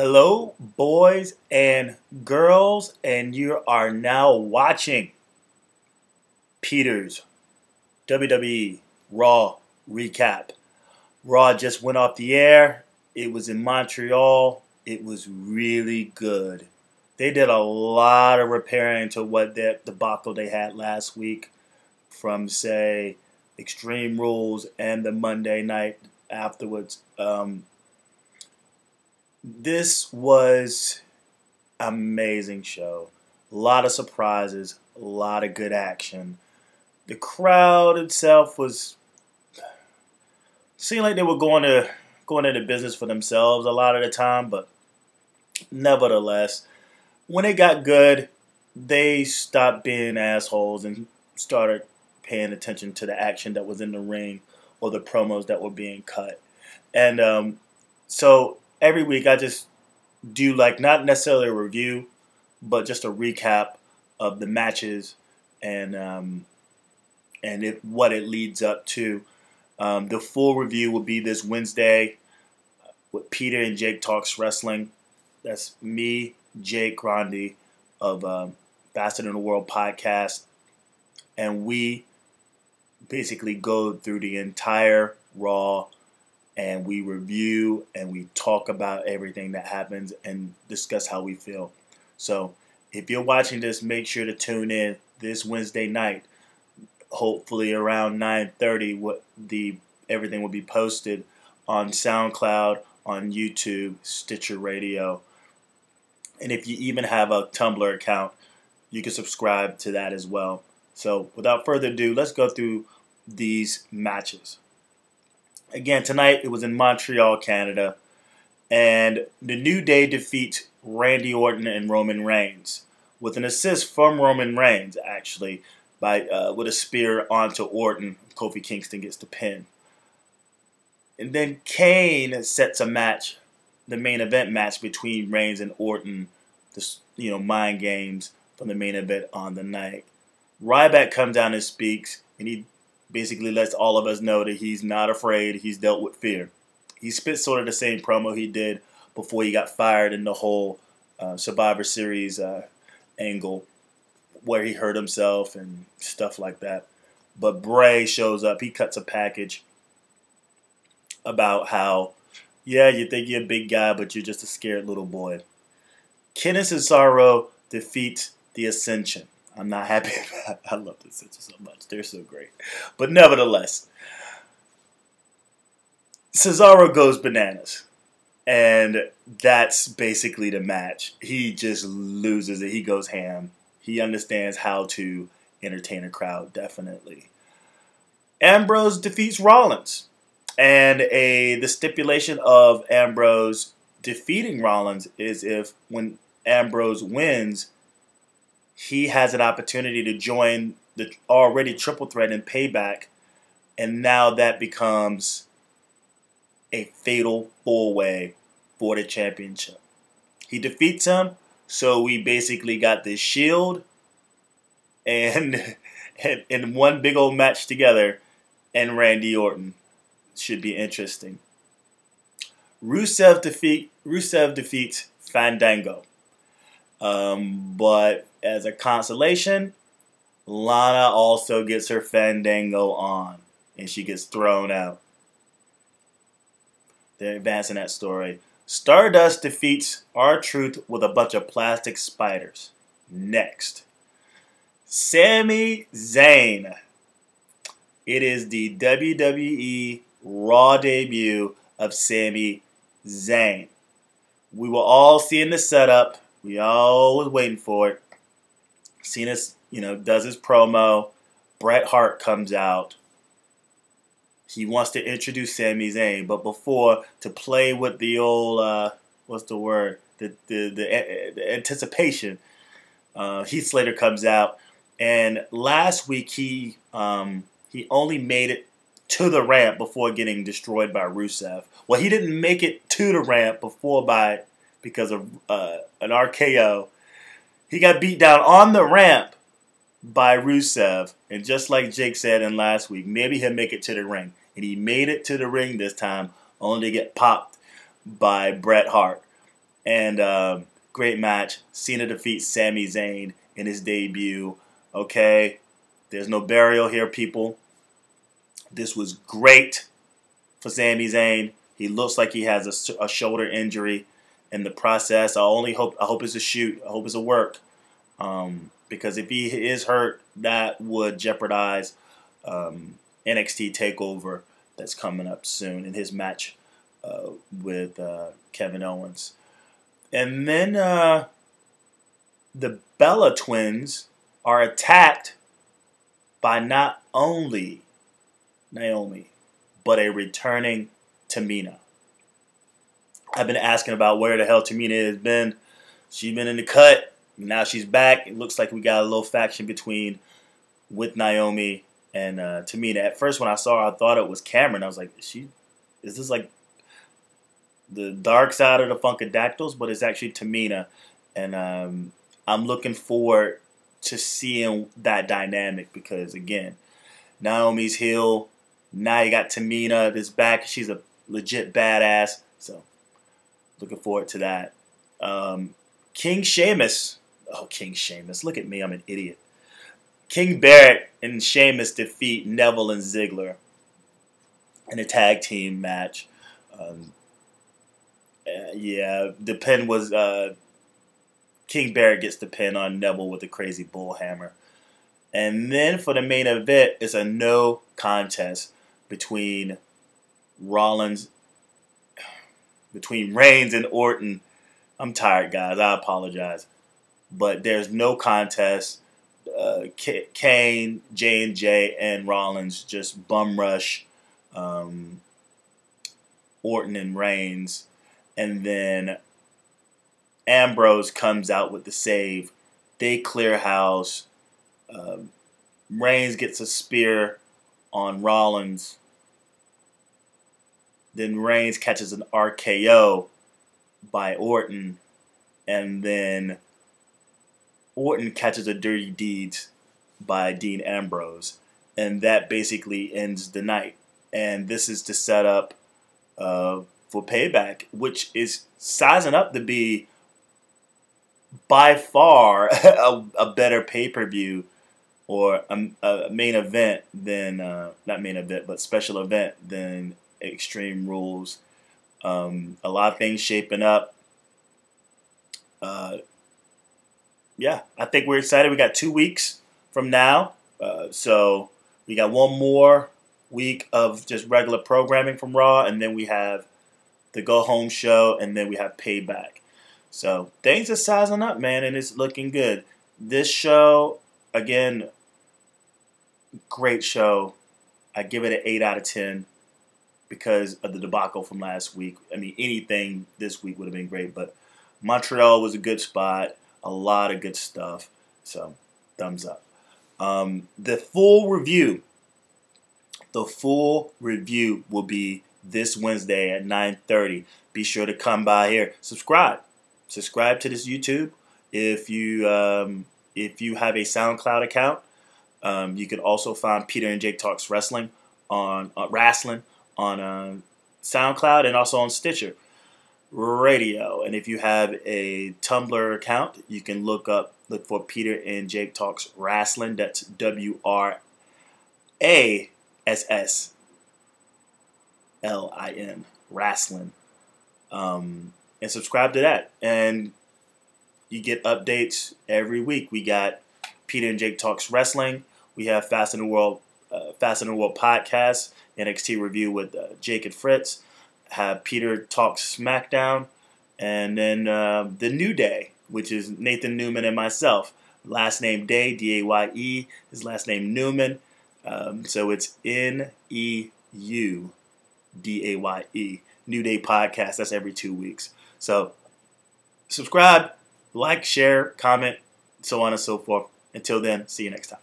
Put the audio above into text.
Hello, boys and girls, and you are now watching Peter's WWE Raw recap. Raw just went off the air. It was in Montreal. It was really good. They did a lot of repairing to what that debacle they had last week from, say, Extreme Rules and the Monday night afterwards. This was an amazing show. A lot of surprises, a lot of good action. The crowd itself seemed like they were going into business for themselves a lot of the time, but nevertheless, when it got good, they stopped being assholes and started paying attention to the action that was in the ring or the promos that were being cut. And so every week I just do not necessarily a review, but just a recap of the matches and what it leads up to. The full review will be this Wednesday with Peter and Jake Talks Wrestling. That's me, Jake Grandi of Faster Than the World podcast, and we basically go through the entire Raw. And we review and we talk about everything that happens and discuss how we feel. So if you're watching this, make sure to tune in this Wednesday night. Hopefully around 9:30, everything will be posted on SoundCloud, on YouTube, Stitcher Radio. And if you even have a Tumblr account, you can subscribe to that as well. So without further ado, let's go through these matches. Again, tonight it was in Montreal, Canada, and the New Day defeats Randy Orton and Roman Reigns with an assist from Roman Reigns, actually, with a spear onto Orton. Kofi Kingston gets the pin. And then Kane sets a match, the main event match between Reigns and Orton, mind games from the main event on the night. Ryback comes down and speaks, and he basically lets all of us know that he's not afraid. He's dealt with fear. He spits sort of the same promo he did before he got fired in the whole Survivor Series angle where he hurt himself and stuff like that. But Bray shows up. He cuts a package about how, yeah, you think you're a big guy, but you're just a scared little boy. Ken and Cesaro defeat the Ascension. I'm not happy about it. I love the Ascension so much. They're so great. But nevertheless, Cesaro goes bananas. And that's basically the match. He just loses it. He goes ham. He understands how to entertain a crowd, definitely. Ambrose defeats Rollins. And the stipulation of Ambrose defeating Rollins is if when Ambrose wins, he has an opportunity to join the already triple threat in Payback, and now that becomes a fatal four-way for the championship. He defeats him, so we basically got this Shield and one big old match together, and Randy Orton. Should be interesting. Rusev defeats Fandango. But as a consolation, Lana also gets her Fandango on, and she gets thrown out. They're advancing that story. Stardust defeats R-Truth with a bunch of plastic spiders. Next, Sami Zayn. It is the WWE Raw debut of Sami Zayn. We were all seeing the setup. We all was waiting for it. Cena, does his promo. Bret Hart comes out. He wants to introduce Sami Zayn, but before, to play with the old, what's the word? The anticipation. Heath Slater comes out, and last week he only made it to the ramp before getting destroyed by Rusev. Well, he didn't make it to the ramp because of an RKO. He got beat down on the ramp by Rusev. And just like Jake said in last week, maybe he'll make it to the ring. And he made it to the ring this time, only to get popped by Bret Hart. And great match. Cena defeats Sami Zayn in his debut. Okay, there's no burial here, people. This was great for Sami Zayn. He looks like he has a shoulder injury in the process. I hope it's a shoot. I hope it's a work. Because if he is hurt, that would jeopardize NXT TakeOver that's coming up soon in his match with Kevin Owens. And then the Bella twins are attacked by not only Naomi, but a returning Tamina. I've been asking about where the hell Tamina has been. She's been in the cut. Now she's back. It looks like we got a little faction with Naomi and Tamina. At first, when I saw her, I thought it was Cameron. I was like, is this like the dark side of the Funkadactyls? But it's actually Tamina. And I'm looking forward to seeing that dynamic because, again, Naomi's heel. Now you got Tamina that's back. She's a legit badass. So, looking forward to that. King Sheamus. Oh, King Sheamus. Look at me. I'm an idiot. King Barrett and Sheamus defeat Neville and Ziggler in a tag team match. Yeah, the pin was... King Barrett gets the pin on Neville with a crazy bull hammer. And then for the main event, it's a no contest between Reigns and Orton. I'm tired, guys. I apologize. But there's no contest. Kane, J&J, and Rollins just bum rush Orton and Reigns. And then Ambrose comes out with the save. They clear house. Reigns gets a spear on Rollins. Then Reigns catches an RKO by Orton. And then Orton catches a Dirty Deeds by Dean Ambrose. And that basically ends the night. And this is to set up for Payback, which is sizing up to be by far a better pay-per-view or a main event than, not main event, but special event than Extreme Rules. A lot of things shaping up. Yeah, I think we're excited. We got 2 weeks from now. So we got one more week of just regular programming from Raw, and then we have the go-home show, and then we have Payback. So things are sizing up, man, and it's looking good. This show, again, great show. I give it an 8 out of 10 because of the debacle from last week. I mean, anything this week would have been great, but Montreal was a good spot. A lot of good stuff. So, thumbs up. The full review will be this Wednesday at 9:30. Be sure to come by here. Subscribe to this YouTube. If you have a SoundCloud account, you can also find Peter and Jake Talks Wrestling on SoundCloud and also on Stitcher Radio. And if you have a Tumblr account, you can look for Peter and Jake Talks Wrestling. That's WRASSLIN Wrestling. And subscribe to that, and you get updates every week. We got Peter and Jake Talks Wrestling. We have Fast in the World podcast, NXT review with Jake and Fritz. Have Peter Talks SmackDown, and then the New Day, which is Nathan Newman and myself. Last name Day, D-A-Y-E. His last name Newman. So it's N-E-U-D-A-Y-E. New Day podcast. That's every 2 weeks. So subscribe, like, share, comment, so on and so forth. Until then, see you next time.